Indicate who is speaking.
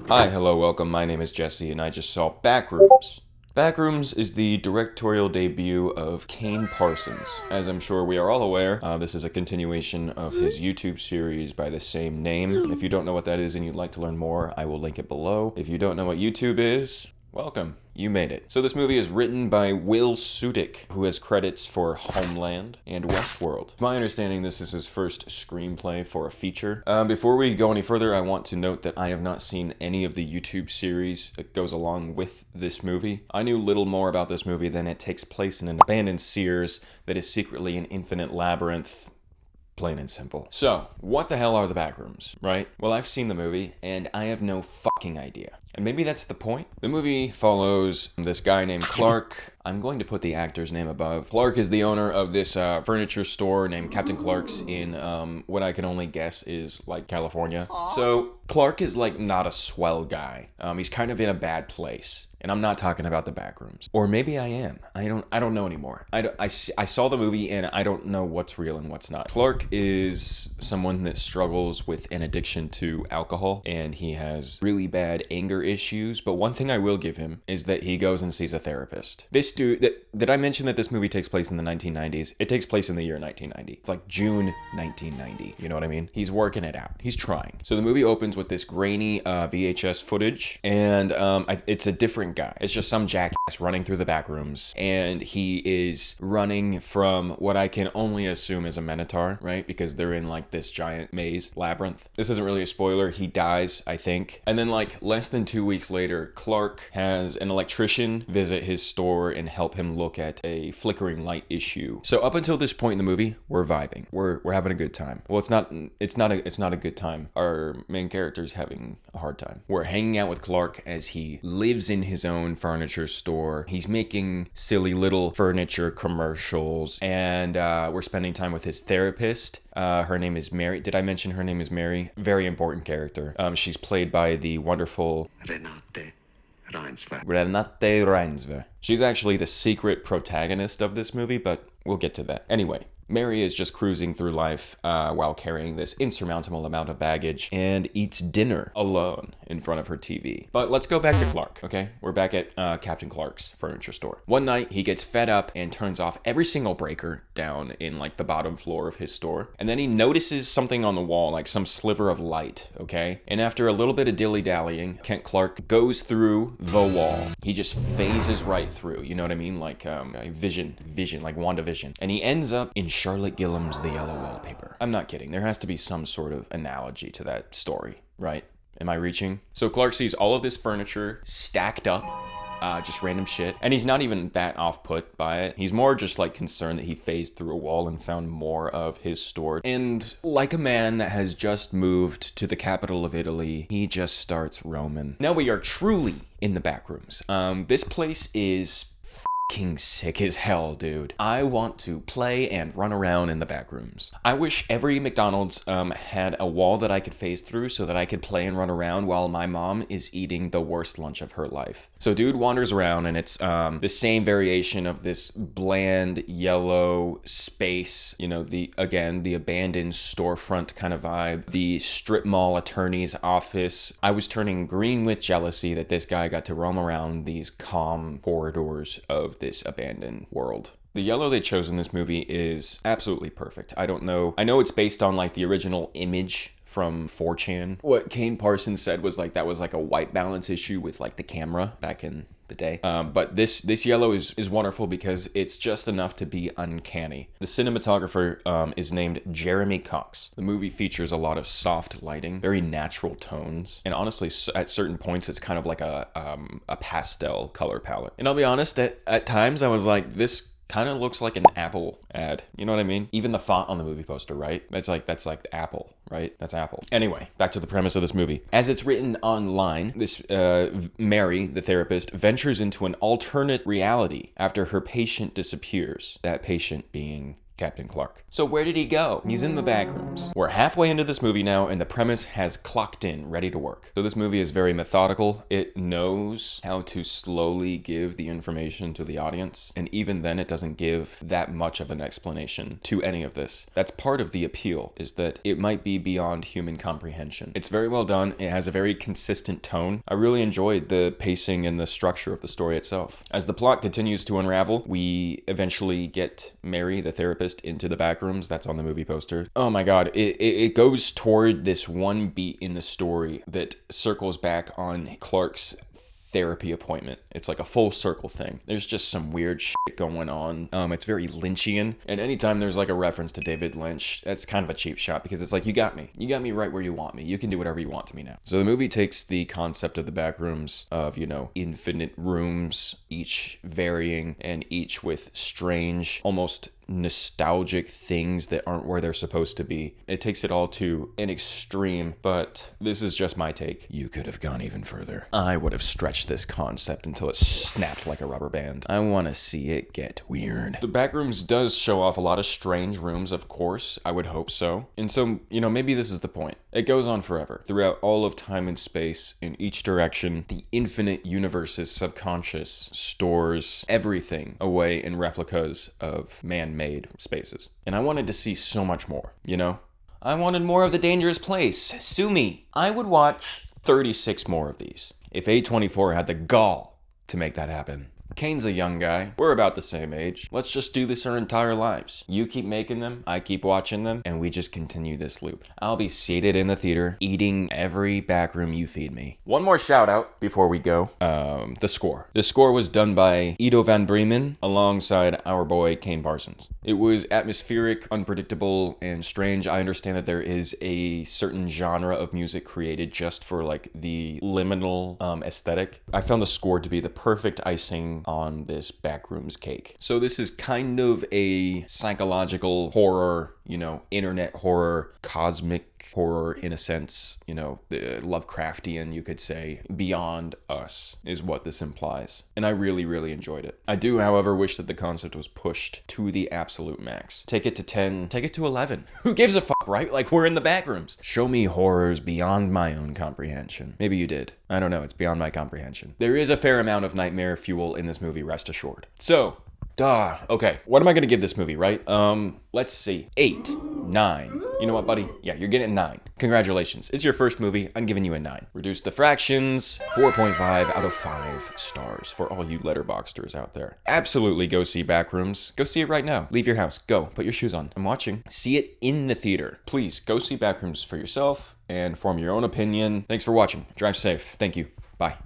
Speaker 1: Hi, hello, welcome. My name is Jesse, and I just saw Backrooms. Backrooms is the directorial debut of Kane Parsons. As I'm sure we are all aware, this is a continuation of his YouTube series by the same name. If you don't know what that is and you'd like to learn more, I will link it below. If you don't know what YouTube is, welcome. You made it. So this movie is written by Will Sudick, who has credits for Homeland and Westworld. To my understanding, this is his first screenplay for a feature. Before we go any further, I want to note that I have not seen any of the YouTube series that goes along with this movie. I knew little more about this movie than it takes place in an abandoned Sears that is secretly an infinite labyrinth. Plain and simple. So, what the hell are the Backrooms, right? Well, I've seen the movie, and I have no fucking idea. And maybe that's the point. The movie follows this guy named Clark. I'm going to put the actor's name above. Clark is the owner of this furniture store named Captain Clark's in what I can only guess is like California. Aww. So Clark is like not a swell guy. He's kind of in a bad place. And I'm not talking about the Backrooms. Or maybe I am. I don't know anymore. I saw the movie and I don't know what's real and what's not. Clark is someone that struggles with an addiction to alcohol, and he has really bad anger issues. But one thing I will give him is that he goes and sees a therapist. This dude, did I mention that this movie takes place in the 1990s? It takes place in the year 1990. It's like June 1990. You know what I mean? He's working it out. He's trying. So the movie opens with this grainy VHS footage, and it's a different guy. It's just some jackass running through the back rooms, and he is running from what I can only assume is a minotaur, right? Because they're in like this giant maze labyrinth. This isn't really a spoiler. He dies, I think. And then like less than 2 weeks later, Clark has an electrician visit his store and help him look at a flickering light issue. So up until this point in the movie, we're vibing. We're having a good time. Well, it's not a good time. Our main character's having a hard time. We're hanging out with Clark as he lives in his own furniture store. He's making silly little furniture commercials, and we're spending time with his therapist. Her name is Mary. Did I mention her name is Mary? Very important character. She's played by the wonderful Renate Reinsve. She's actually the secret protagonist of this movie, but we'll get to that. Anyway, Mary is just cruising through life while carrying this insurmountable amount of baggage and eats dinner alone in front of her TV. But let's go back to Clark, okay? We're back at Captain Clark's furniture store. One night, he gets fed up and turns off every single breaker down in like the bottom floor of his store. And then he notices something on the wall, like some sliver of light, okay? And after a little bit of dilly-dallying, Kent Clark goes through the wall. He just phases right through, you know what I mean? Like vision, like WandaVision. And he ends up in Charlotte Gillam's The Yellow Wallpaper. I'm not kidding. There has to be some sort of analogy to that story, right? Am I reaching? So Clark sees all of this furniture stacked up, just random shit. And he's not even that off-put by it. He's more just like concerned that he phased through a wall and found more of his store. And like a man that has just moved to the capital of Italy, he just starts roaming. Now we are truly in the Backrooms. This place is fucking sick as hell, dude. I want to play and run around in the Backrooms. I wish every McDonald's had a wall that I could phase through so that I could play and run around while my mom is eating the worst lunch of her life. So dude wanders around, and it's the same variation of this bland yellow space, you know, the abandoned storefront kind of vibe, the strip mall attorney's office. I was turning green with jealousy that this guy got to roam around these calm corridors of this abandoned world. The yellow they chose in this movie is absolutely perfect. I know it's based on like the original image from 4chan. What Kane Parsons said was like that was like a white balance issue with like the camera back in the day. But this yellow is wonderful because it's just enough to be uncanny. The cinematographer is named Jeremy Cox. The movie features a lot of soft lighting, very natural tones, and honestly, at certain points, it's kind of like a pastel color palette. And I'll be honest, at times I was like, this kind of looks like an Apple ad. You know what I mean? Even the font on the movie poster, right? That's like Apple, right? That's Apple. Anyway, back to the premise of this movie. As it's written online, this Mary, the therapist, ventures into an alternate reality after her patient disappears. That patient being Captain Clark. So where did he go? He's in the backrooms. We're halfway into this movie now, and the premise has clocked in, ready to work. So this movie is very methodical. It knows how to slowly give the information to the audience, and even then it doesn't give that much of an explanation to any of this. That's part of the appeal, is that it might be beyond human comprehension. It's very well done. It has a very consistent tone. I really enjoyed the pacing and the structure of the story itself. As the plot continues to unravel, we eventually get Mary, the therapist, into the backrooms. That's on the movie poster. Oh my god, it goes toward this one beat in the story that circles back on Clark's therapy appointment. It's like a full circle thing. There's just some weird shit going on. It's very Lynchian, and anytime there's like a reference to David Lynch, that's kind of a cheap shot, because it's like, you got me right where you want me. You can do whatever you want to me now. So the movie takes the concept of the backrooms of, infinite rooms, each varying and each with strange, almost nostalgic things that aren't where they're supposed to be. It takes it all to an extreme, but this is just my take. You could have gone even further. I would have stretched this concept until it snapped like a rubber band. I want to see it get weird. The Backrooms does show off a lot of strange rooms, of course. I would hope so. And so, maybe this is the point. It goes on forever. Throughout all of time and space, in each direction, the infinite universe's subconscious stores everything away in replicas of man-made spaces. And I wanted to see so much more, I wanted more of The Dangerous Place. Sue me. I would watch 36 more of these if A24 had the gall to make that happen. Kane's a young guy. We're about the same age. Let's just do this our entire lives. You keep making them, I keep watching them, and we just continue this loop. I'll be seated in the theater, eating every backroom you feed me. One more shout out before we go. The score. The score was done by Ido van Bremen alongside our boy Kane Parsons. It was atmospheric, unpredictable, and strange. I understand that there is a certain genre of music created just for like the liminal aesthetic. I found the score to be the perfect icing on this Backrooms cake. So this is kind of a psychological horror, internet horror, cosmic horror in a sense, the Lovecraftian, you could say. Beyond us is what this implies. And I really, really enjoyed it. I do, however, wish that the concept was pushed to the absolute max. Take it to 10, take it to 11. Who gives a fuck, right? Like, we're in the Backrooms. Show me horrors beyond my own comprehension. Maybe you did. I don't know, it's beyond my comprehension. There is a fair amount of nightmare fuel in this movie, rest assured. So, okay, what am I gonna give this movie, right? Let's see, 8, 9. You know what, buddy? Yeah, you're getting a 9. Congratulations, it's your first movie, I'm giving you a 9. Reduce the fractions, 4.5 out of 5 stars for all you letterboxers out there. Absolutely go see Backrooms. Go see it right now. Leave your house, go, put your shoes on. I'm watching. See it in the theater. Please, go see Backrooms for yourself and form your own opinion. Thanks for watching. Drive safe. Thank you. Bye.